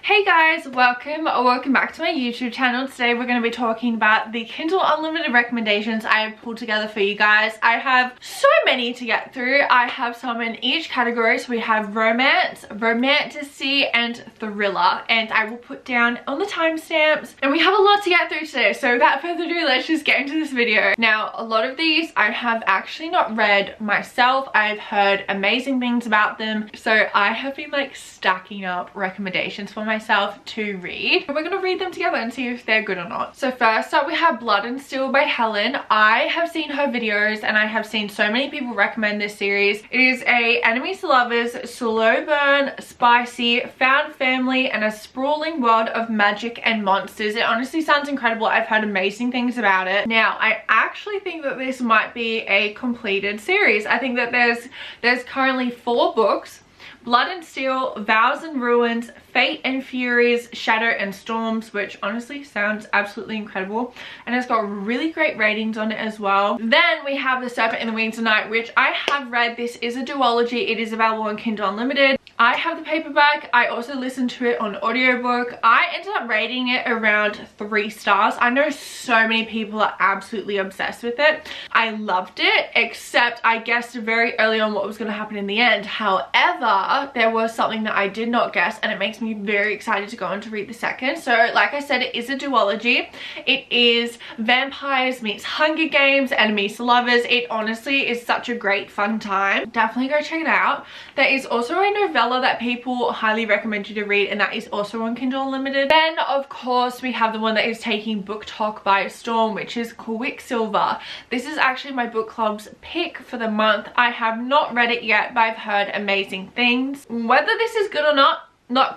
Hey guys, welcome back to my YouTube channel. Today we're going to be talking about the Kindle Unlimited recommendations I have pulled together for you guys. I have so many to get through. I have some in each category. So we have romance, romantasy, and thriller, and I will put down on the timestamps. And we have a lot to get through today, so without further ado, let's just get into this video. Now, a lot of these I have actually not read myself. I've heard amazing things about them, so I have been like stacking up recommendations for myself to read. We're gonna read them together and see if they're good or not. So first up we have Blood and Steel by Helen. I have seen her videos and I have seen so many people recommend this series. It is a enemies to lovers, slow burn, spicy, found family, and a sprawling world of magic and monsters. It honestly sounds incredible. I've heard amazing things about it. Now, I actually think that this might be a completed series. I think that there's currently 4 books: Blood and Steel, Vows and Ruins, Fate and Furies, Shadow and Storms, which honestly sounds absolutely incredible, and it's got really great ratings on it as well. Then we have The Serpent in the Wings of Night, which I have read. This is a duology. It is available on Kindle Unlimited. I have the paperback. I also listened to it on audiobook. I ended up rating it around 3 stars. I know so many people are absolutely obsessed with it. I loved it, except I guessed very early on what was going to happen in the end. However, there was something that I did not guess, and it makes me very excited to go on to read the second. So like I said, it is a duology. It is vampires meets Hunger Games, enemies to lovers. It honestly is such a great fun time. Definitely go check it out. There is also a novella that people highly recommend you to read, and that is also on Kindle Unlimited. Then of course we have the one that is taking book talk by storm, which is Quicksilver. This is actually my book club's pick for the month. I have not read it yet, but I've heard amazing things. Whether this is good or not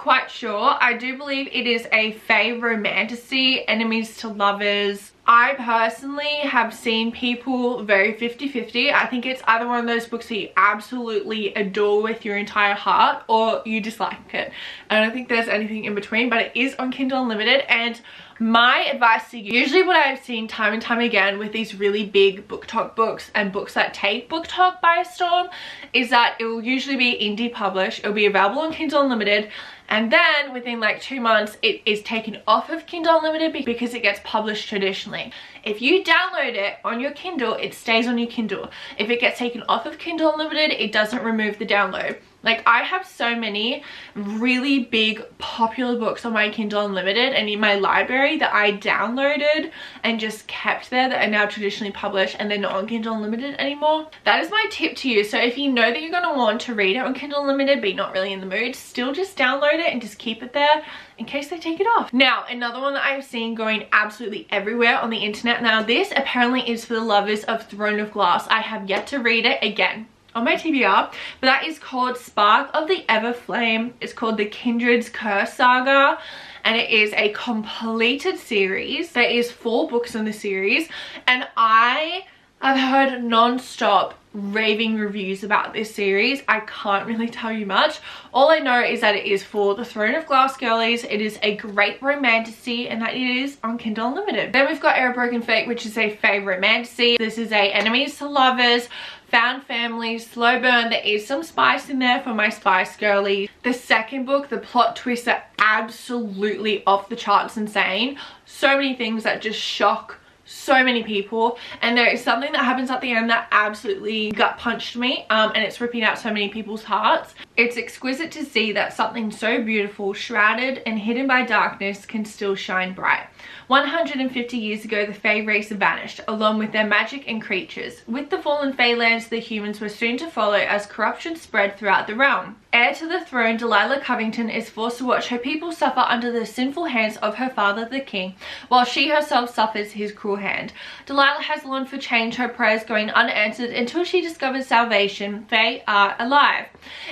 quite sure. I do believe it is a fae romantasy, enemies to lovers. I personally have seen people very 50-50. I think it's either one of those books that you absolutely adore with your entire heart, or you dislike it. I don't think there's anything in between, but it is on Kindle Unlimited. And my advice to you, usually what I've seen time and time again with these really big book talk books and books that take book talk by storm, is that it will usually be indie published. It'll be available on Kindle Unlimited, and then within like 2 months it is taken off of Kindle Unlimited because it gets published traditionally. If you download it on your Kindle, it stays on your Kindle. If it gets taken off of Kindle Unlimited, it doesn't remove the download. Like, I have so many really big popular books on my Kindle Unlimited and in my library that I downloaded and just kept there that are now traditionally published, and they're not on Kindle Unlimited anymore. That is my tip to you. So if you know that you're going to want to read it on Kindle Unlimited but you're not really in the mood, still just download it and just keep it there in case they take it off. Now, another one that I've seen going absolutely everywhere on the internet. Now, this apparently is for the lovers of Throne of Glass. I have yet to read it, again on my TBR, but that is called Spark of the Everflame. It's called the Kindred's Curse Saga, and it is a completed series. There is 4 books in the series, and I have heard non-stop raving reviews about this series. I can't really tell you much. All I know is that it is for the Throne of Glass girlies. It is a great romantasy, and that it is on Kindle Unlimited. Then we've got Era Broken Fate, which is a fae romantasy. This is a enemies to lovers, found family, slow burn. There is some spice in there for my spice girlies. The second book, the plot twists are absolutely off the charts insane. So many things that just shock so many people, and there is something that happens at the end that absolutely gut punched me, and it's ripping out so many people's hearts. It's exquisite to see that something so beautiful, shrouded and hidden by darkness, can still shine bright. 150 years ago, the Fae race vanished, along with their magic and creatures. With the fallen Fae lands, the humans were soon to follow as corruption spread throughout the realm. Heir to the throne, Delilah Covington is forced to watch her people suffer under the sinful hands of her father, the king, while she herself suffers his cruel hand. Delilah has longed for change, her prayers going unanswered until she discovers salvation. Fae are alive.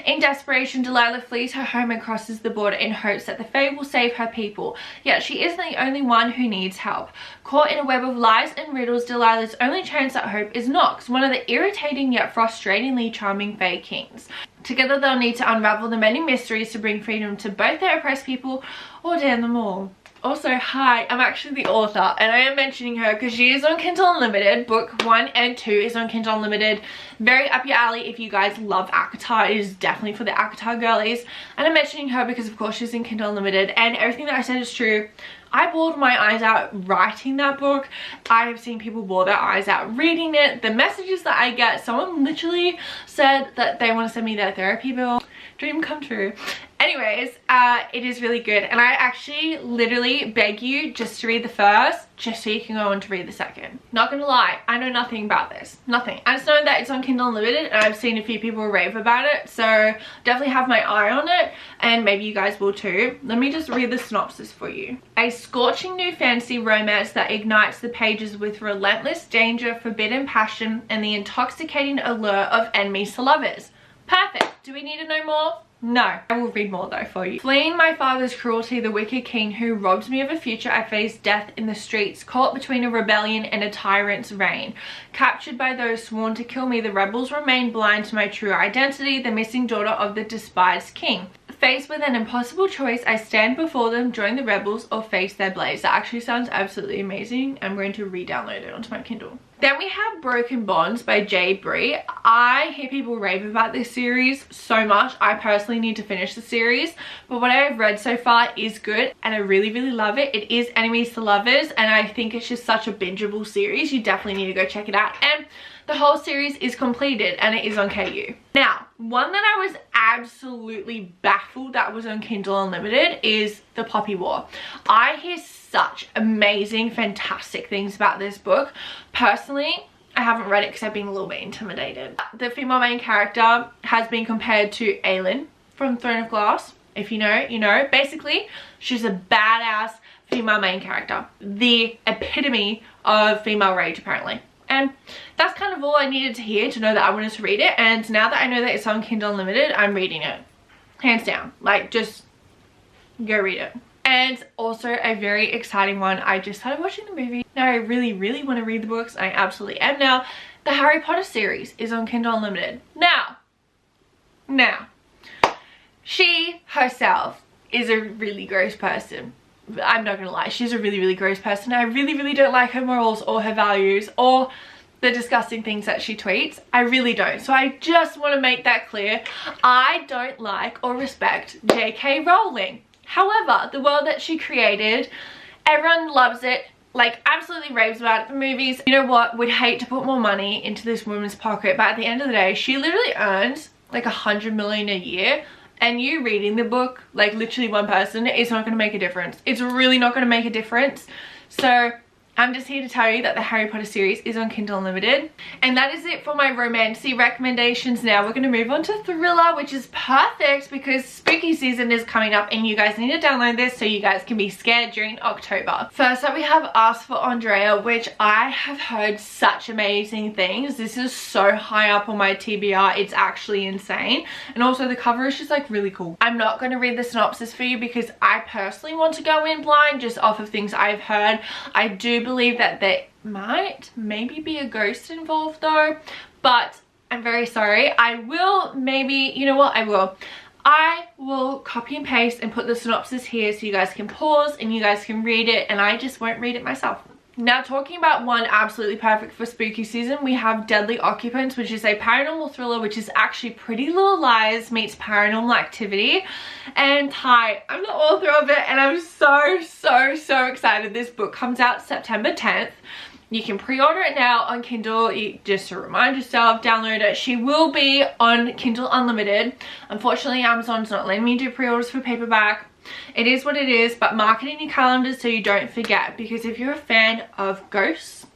In desperation, Delilah flees her home and crosses the border in hopes that the Fae will save her people. Yet she isn't the only one who needs help. Caught in a web of lies and riddles, Delilah's only chance at hope is Nox, one of the irritating yet frustratingly charming Fae kings. Together they'll need to unravel the many mysteries to bring freedom to both their oppressed people or damn them all. Also, hi, I'm actually the author and I am mentioning her because she is on Kindle Unlimited. Book 1 and 2 is on Kindle Unlimited. Very up your alley if you guys love ACOTAR. It is definitely for the ACOTAR girlies. And I'm mentioning her because of course she's in Kindle Unlimited and everything that I said is true. I bawled my eyes out writing that book. I have seen people bawl their eyes out reading it. The messages that I get, someone literally said that they want to send me their therapy bill. Dream come true. Anyways, it is really good and I actually literally beg you just to read the first, just so you can go on to read the second. Not gonna lie, I know nothing about this. Nothing. I just know that it's on Kindle Unlimited and I've seen a few people rave about it, so definitely have my eye on it and maybe you guys will too. Let me just read the synopsis for you. A scorching new fantasy romance that ignites the pages with relentless danger, forbidden passion and the intoxicating allure of enemies to lovers. Perfect. Do we need to know more? No. I will read more though for you. Fleeing my father's cruelty, the wicked king who robbed me of a future, I faced death in the streets, caught between a rebellion and a tyrant's reign. Captured by those sworn to kill me, the rebels remained blind to my true identity, the missing daughter of the despised king. Faced with an impossible choice, I stand before them, join the rebels, or face their blaze. That actually sounds absolutely amazing. I'm going to re-download it onto my Kindle. Then we have Broken Bonds by J. Bree. I hear people rave about this series so much. I personally need to finish the series, but what I've read so far is good and I really, really love it. It is enemies to lovers and I think it's just such a bingeable series. You definitely need to go check it out. And the whole series is completed and it is on KU. Now, one that I was absolutely baffled that was on Kindle Unlimited is The Poppy War. I hear such amazing, fantastic things about this book. Personally, I haven't read it because I've been a little bit intimidated. The female main character has been compared to Aelin from Throne of Glass. If you know, you know. Basically, she's a badass female main character. The epitome of female rage, apparently. And that's kind of all I needed to hear to know that I wanted to read it. And now that I know that it's on Kindle Unlimited, I'm reading it. Hands down. Like, just go read it. And also a very exciting one. I just started watching the movie. Now I really, really want to read the books. I absolutely am now. The Harry Potter series is on Kindle Unlimited. Now, she herself is a really gross person. I'm not gonna lie, she's a really, really gross person. I really, really don't like her morals or her values or the disgusting things that she tweets. I really don't. So I just want to make that clear. I don't like or respect J.K. Rowling. However, the world that she created, everyone loves it, like absolutely raves about it. The movies, you know what, would hate to put more money into this woman's pocket, but at the end of the day, she literally earns like 100 million a year. And you reading the book, like literally one person, is not going to make a difference. It's really not going to make a difference. So I'm just here to tell you that the Harry Potter series is on Kindle Unlimited. And that is it for my romantasy recommendations. Now we're going to move on to thriller, which is perfect because spooky season is coming up and you guys need to download this so you guys can be scared during October. First up we have Ask for Andrea, which I have heard such amazing things. This is so high up on my TBR, it's actually insane. And also the cover is just like really cool. I'm not going to read the synopsis for you because I personally want to go in blind just off of things I've heard. I do believe that there might maybe be a ghost involved though, but I'm very sorry. I will maybe, you know what, I will copy and paste and put the synopsis here so you guys can pause and you guys can read it, and I just won't read it myself. Now, talking about one absolutely perfect for spooky season, we have Deadly Occupants, which is a paranormal thriller, which is actually Pretty Little Lies meets Paranormal Activity. And hi, I'm the author of it and I'm so excited. This book comes out September 10th. You can pre-order it now on Kindle. Just to remind yourself, download it. She will be on Kindle Unlimited. Unfortunately, Amazon's not letting me do pre-orders for paperback. It is what it is, but mark it in your calendars so you don't forget, because if you're a fan of ghosts,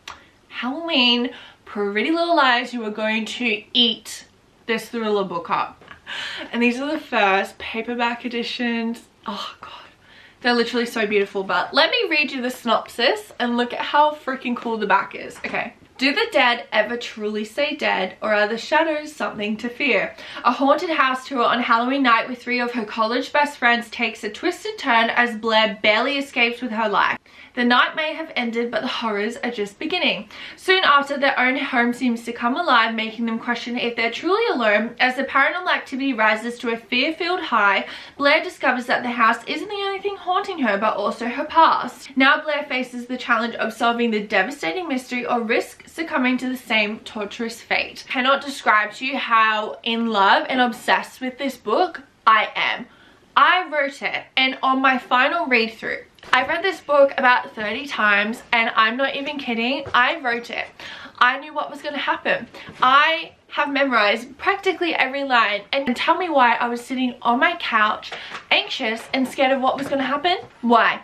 Halloween, Pretty Little Lies, you are going to eat this thriller book up. And these are the first paperback editions. Oh god, they're literally so beautiful. But let me read you the synopsis and look at how freaking cool the back is. Okay, Do the dead ever truly stay dead, or are the shadows something to fear? A haunted house tour on Halloween night with 3 of her college best friends takes a twisted turn as Blair barely escapes with her life. The night may have ended, but the horrors are just beginning. Soon after, their own home seems to come alive, making them question if they're truly alone. As the paranormal activity rises to a fear-filled high, Blair discovers that the house isn't the only thing haunting her, but also her past. Now Blair faces the challenge of solving the devastating mystery or risk succumbing to the same torturous fate. I cannot describe to you how in love and obsessed with this book I am. I wrote it, and on my final read through, I've read this book about 30 times, and I'm not even kidding. I wrote it. I knew what was going to happen. I have memorized practically every line, and tell me why I was sitting on my couch anxious and scared of what was going to happen. Why?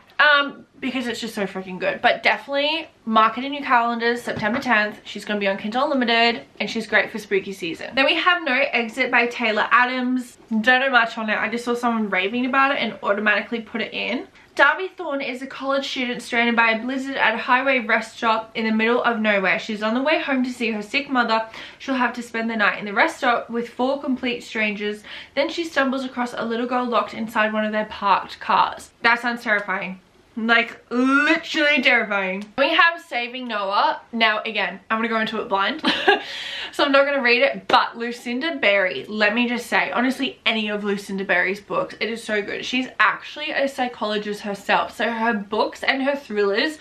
Because it's just so freaking good. But definitely mark it in your calendars, September 10th. She's going to be on Kindle Unlimited, and she's great for spooky season. Then we have No Exit by Taylor Adams. Don't know much on it. I just saw someone raving about it and automatically put it in. Darby Thorne is a college student stranded by a blizzard at a highway rest stop in the middle of nowhere. She's on the way home to see her sick mother. She'll have to spend the night in the rest stop with 4 complete strangers. Then she stumbles across a little girl locked inside one of their parked cars. That sounds terrifying. Like, literally terrifying. We have Saving Noah. Now again, I'm gonna go into it blind. So I'm not gonna read it, but Lucinda Berry, let me just say, honestly, any of Lucinda Berry's books, it is so good. She's actually a psychologist herself, so her books and her thrillers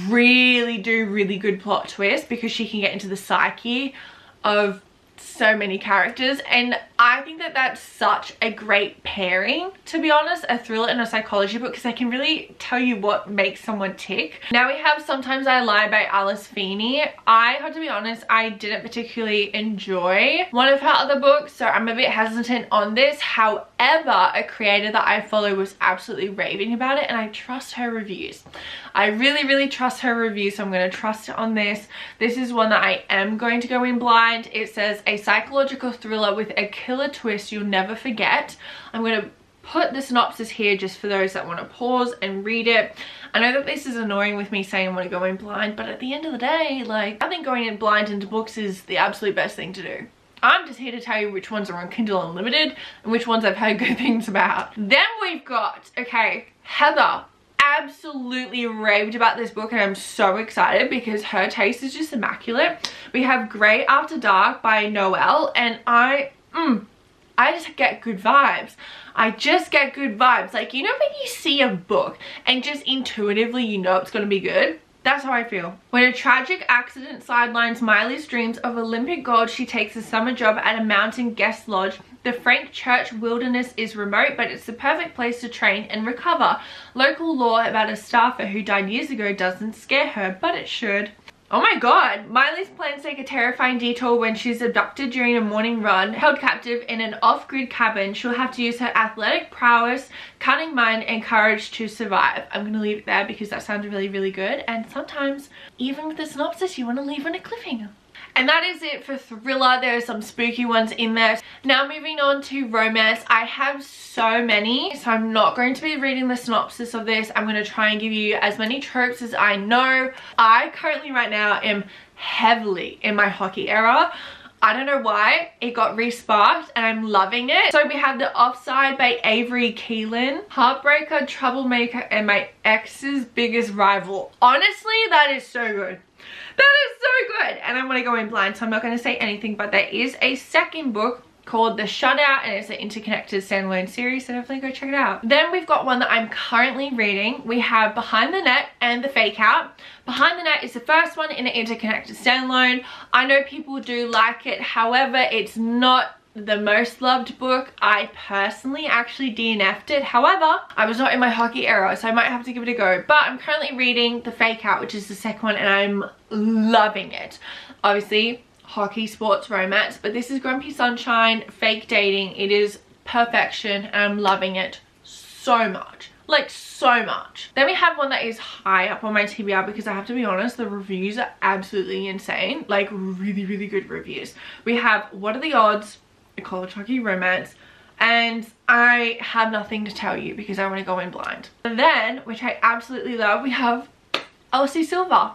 really do really good plot twists because she can get into the psyche of so many characters, and I think that that's such a great pairing, to be honest, a thriller and a psychology book, because I can really tell you what makes someone tick. Now we have Sometimes I Lie by Alice Feeney. I have to be honest, I didn't particularly enjoy one of her other books, so I'm a bit hesitant on this. However, a creator that I follow was absolutely raving about it, and I trust her reviews. I really trust her reviews, so I'm going to trust it on this. This is one that I am going to go in blind. It says a psychological thriller with a killer twist you'll never forget. I'm going to put the synopsis here just for those that want to pause and read it. I know that this is annoying with me saying I want to go in blind, but at the end of the day, like, I think going in blind into books is the absolute best thing to do. I'm just here to tell you which ones are on Kindle Unlimited and which ones I've heard good things about. Then we've got, okay, Heather absolutely raved about this book, and I'm so excited because her taste is just immaculate. We have Grey After Dark by Noelle, and I just get good vibes. I just get good vibes. Like, you know when you see a book and just intuitively you know it's gonna be good? That's how I feel. When a tragic accident sidelines Miley's dreams of Olympic gold, she takes a summer job at a mountain guest lodge. The Frank Church wilderness is remote, but it's the perfect place to train and recover. Local lore about a staffer who died years ago doesn't scare her, but it should. Oh my god, Miley's plans take a terrifying detour when she's abducted during a morning run. Held captive in an off-grid cabin, she'll have to use her athletic prowess, cunning mind, and courage to survive. I'm going to leave it there because that sounds really good, and sometimes, even with the synopsis, you want to leave on a cliffhanger. And that is it for thriller. There are some spooky ones in there. Now moving on to romance. I have so many, so I'm not going to be reading the synopsis of this. I'm going to try and give you as many tropes as I know. I currently right now am heavily in my hockey era. I don't know why, it got re-sparked and I'm loving it. So we have The Offside by Avery Keelan, Heartbreaker, Troublemaker, and my ex's biggest rival. Honestly, that is so good. That is so good, and I'm going to go in blind, so I'm not going to say anything, but there is a second book called The Shutout, and it's an interconnected standalone series, so definitely go check it out. Then we've got one that I'm currently reading. We have Behind the Net and The Fake Out. Behind the Net is the first one in an interconnected standalone. I know people do like it, however, it's not the most loved book. I personally actually DNF'd it. However, I was not in my hockey era, so I might have to give it a go. But I'm currently reading The Fake Out, which is the second one, and I'm loving it. Obviously, hockey, sports, romance, but this is Grumpy Sunshine, fake dating. It is perfection, and I'm loving it so much. Like, so much. Then we have one that is high up on my TBR because I have to be honest, the reviews are absolutely insane. Like, really good reviews. We have What Are the Odds? A college hockey romance, and I have nothing to tell you because I want to go in blind. And then, which I absolutely love, we have Elsie Silver.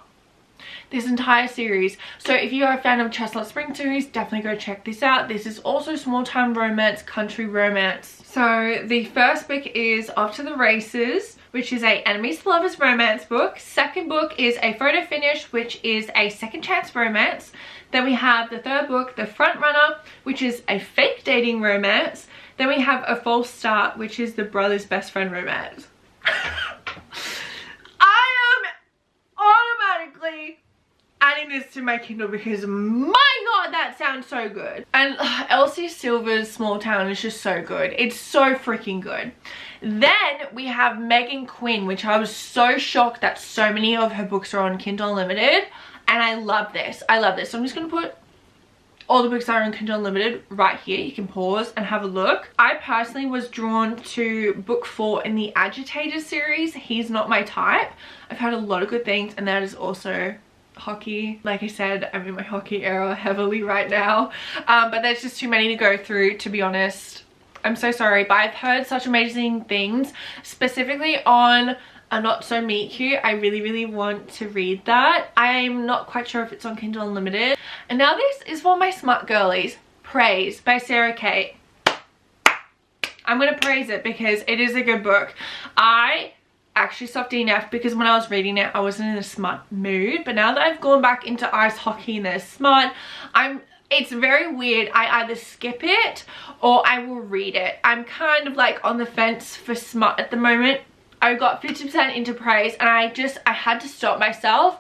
this entire series. So if you are a fan of Chestnut Spring series, definitely go check this out. This is also small town romance, country romance. So the first book is Off to the Races, which is a enemies to lovers romance book. Second book is a photo finish, which is a second chance romance. Then we have the third book, The Front Runner, which is a fake dating romance. Then we have A False Start, which is the brother's best friend romance. I am automatically adding this to my Kindle because my god, that sounds so good. And Elsie Silver's Small Town is just so good. It's so freaking good. Then we have Megan Quinn, which I was so shocked that so many of her books are on Kindle Unlimited. And I love this. I love this. So I'm just going to put all the books that are on Kindle Unlimited right here. You can pause and have a look. I personally was drawn to book 4 in the Agitator series. He's not my type. I've heard a lot of good things, and that is also hockey. Like I said, I'm in my hockey era heavily right now. But there's just too many to go through, to be honest. I'm so sorry, but I've heard such amazing things, specifically on A Not So Meet Cute. I really want to read that. I'm not quite sure if it's on Kindle Unlimited. And now this is for my smart girlies. Praise by Sarah Kate. I'm gonna praise it because it is a good book. I actually stopped DNF because when I was reading it I wasn't in a smart mood, but now that I've gone back into ice hockey and there's smart, it's very weird. I either skip it or I will read it. I'm kind of like on the fence for smut at the moment. I got 50% into praise and I had to stop myself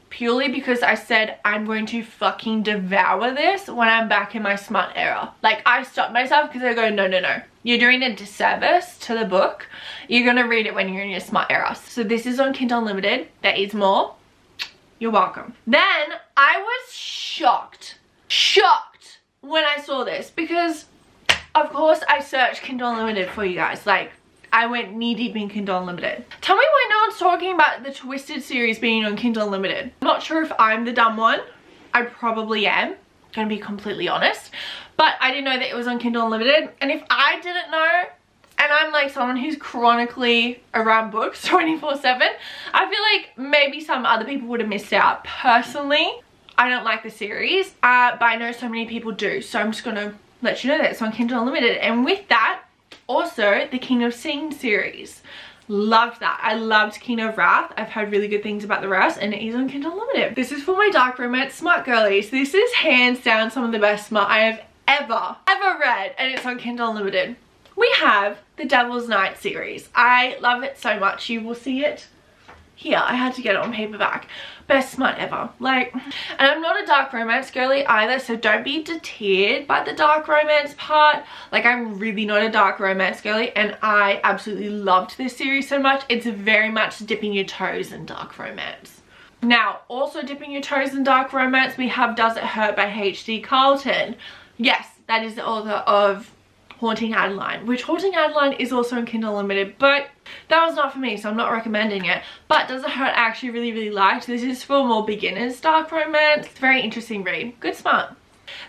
purely because I said I'm going to fucking devour this when I'm back in my smut era. Like, I stopped myself because I go, no. You're doing a disservice to the book. You're going to read it when you're in your smut era. So this is on Kindle Unlimited. There is more. You're welcome. Then I was shocked when I saw this because of course I searched Kindle Unlimited for you guys. Like, I went knee deep in Kindle Unlimited. Tell me why no one's talking about the Twisted series being on Kindle Unlimited. I'm not sure if I'm the dumb one. I probably am, gonna be completely honest, but I didn't know that it was on Kindle Unlimited. And if I didn't know, and I'm like someone who's chronically around books 24/7, I feel like maybe some other people would have missed out. Personally, I don't like the series, but I know so many people do, so I'm just gonna let you know that it's on Kindle Unlimited. And with that, also the King of Sing series. Loved that. I loved King of Wrath. I've heard really good things about the rest, and it is on Kindle Unlimited. This is for my dark romance smart girlies. This is hands down some of the best smart I have ever read, and it's on Kindle Unlimited. We have the Devil's Night series. I love it so much. You will see it here. I had to get it on paperback. Best smut ever. Like, and I'm not a dark romance girly either, so don't be deterred by the dark romance part. Like, I'm really not a dark romance girly, and I absolutely loved this series so much. It's very much dipping your toes in dark romance. Now, also dipping your toes in dark romance, we have Does It Hurt by H.D. Carlton. Yes, that is the author of Haunting Adeline, which Haunting Adeline is also on Kindle Unlimited, but that was not for me, so I'm not recommending it. But Does It Hurt I actually really liked. This is for more beginners dark romance. It's a very interesting read. Good smart.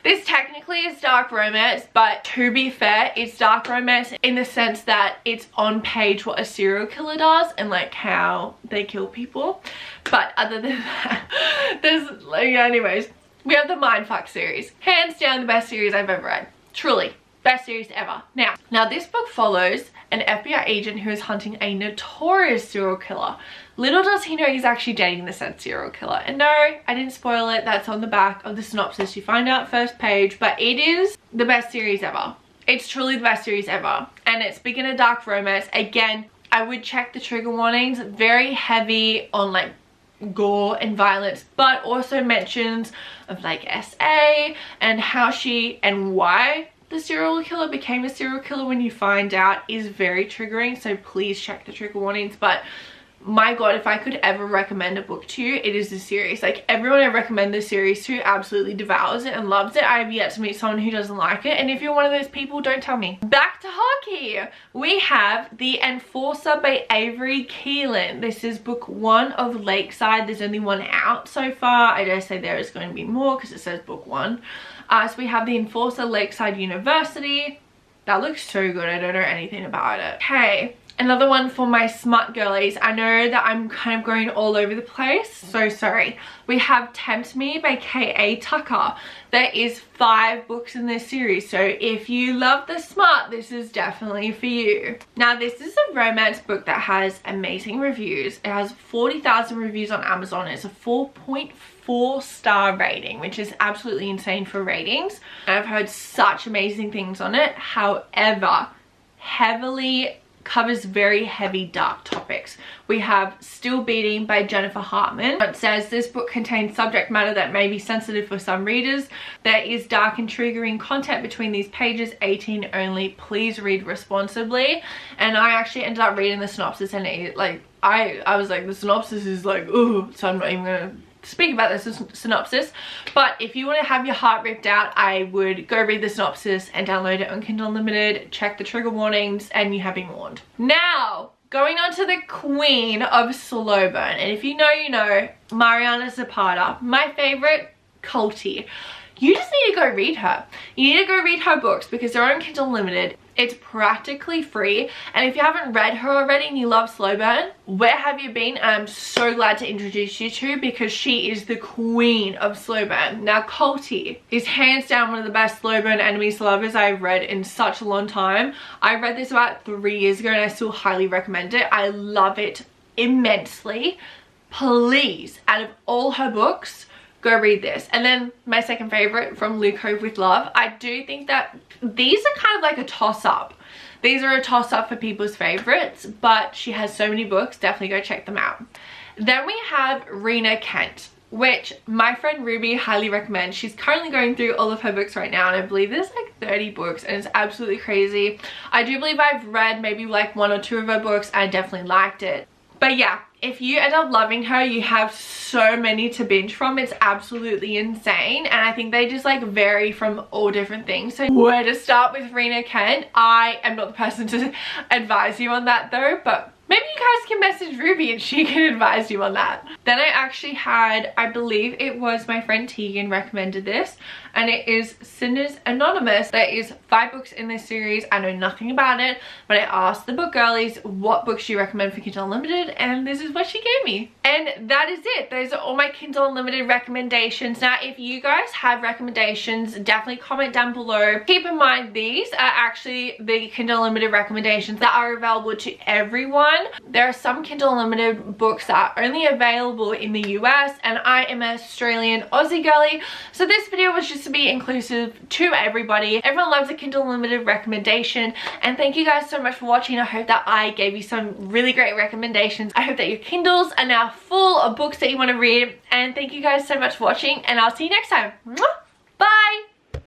This technically is dark romance, but to be fair, it's dark romance in the sense that it's on page what a serial killer does and like how they kill people. But other than that, there's like, anyways, we have the Mindfuck series. Hands down the best series I've ever read. Truly. Best series ever. Now this book follows an FBI agent who is hunting a notorious serial killer. Little does he know he's actually dating the said serial killer. And no, I didn't spoil it. That's on the back of the synopsis. You find out first page, but it is the best series ever. It's truly the best series ever. And it's beginner dark romance. Again, I would check the trigger warnings. Very heavy on like gore and violence, but also mentions of like SA and how she and why the serial killer became a serial killer when you find out is very triggering, so please check the trigger warnings. But my god, if I could ever recommend a book to you, it is this series. Like, everyone I recommend this series to absolutely devours it and loves it. I have yet to meet someone who doesn't like it, and if you're one of those people, don't tell me. Back to hockey. We have The Enforcer by Avery Keelan. This is book 1 of Lakeside. There's only one out so far. I dare say there is going to be more because it says book 1. So we have The Enforcer, Lakeside University. That looks so good. I don't know anything about it. Okay, Another one for my smart girlies. I know that I'm kind of going all over the place, so sorry. We have Tempt Me by K.A. Tucker. There is 5 books in this series, so if you love the smart, this is definitely for you. Now this is a romance book that has amazing reviews. It has 40,000 reviews on Amazon. It's a 4.4 star rating, which is absolutely insane for ratings. And I've heard such amazing things on it. However, covers very heavy dark topics. We have Still Beating by Jennifer Hartman. It says this book contains subject matter that may be sensitive for some readers. There is dark and triggering content between these pages, 18 only. Please read responsibly. And I actually ended up reading the synopsis, and it like I was like, the synopsis is like, ooh, so I'm not even gonna speak about this synopsis. But if you want to have your heart ripped out, I would go read the synopsis and download it on Kindle Unlimited. Check the trigger warnings and you have been warned. Now going on to the queen of slow burn, and if you know, you know, Mariana Zapata, my favorite culty. You just need to go read her. You need to go read her books because they're on Kindle Unlimited. It's practically free. And if you haven't read her already and you love slow burn, where have you been? I'm so glad to introduce you to, because she is the queen of slow burn. Now Culty is hands down one of the best slow burn enemies to lovers I've read in such a long time. I read this about 3 years ago and I still highly recommend it. I love it immensely. Please, out of all her books, go read this. And then my second favorite, From Luke Hove with Love. I do think that these are kind of like a toss-up. These are a toss-up for people's favorites, but she has so many books. Definitely go check them out. Then we have Rena Kent, which my friend Ruby highly recommends. She's currently going through all of her books right now, and I believe there's like 30 books, and it's absolutely crazy. I do believe I've read maybe like 1 or 2 of her books. I definitely liked it. But yeah, if you end up loving her, you have so many to binge from. It's absolutely insane. And I think they just like vary from all different things. So where to start with Rena Kent? I am not the person to advise you on that though, but maybe you guys can message Ruby and she can advise you on that. Then I actually had, I believe it was my friend Tegan recommended this, and it is Sinners Anonymous. There is 5 books in this series. I know nothing about it, but I asked the book girlies what books she recommended for Kindle Unlimited, and this is what she gave me. And that is it. Those are all my Kindle Unlimited recommendations. Now, if you guys have recommendations, definitely comment down below. Keep in mind, these are actually the Kindle Unlimited recommendations that are available to everyone. There are some Kindle Unlimited books that are only available in the US, and I am an Australian Aussie girly, so this video was just to be inclusive to everybody. Everyone loves a Kindle Unlimited recommendation, and thank you guys so much for watching. I hope that I gave you some really great recommendations. I hope that your Kindles are now full of books that you want to read, and thank you guys so much for watching, and I'll see you next time. Mwah!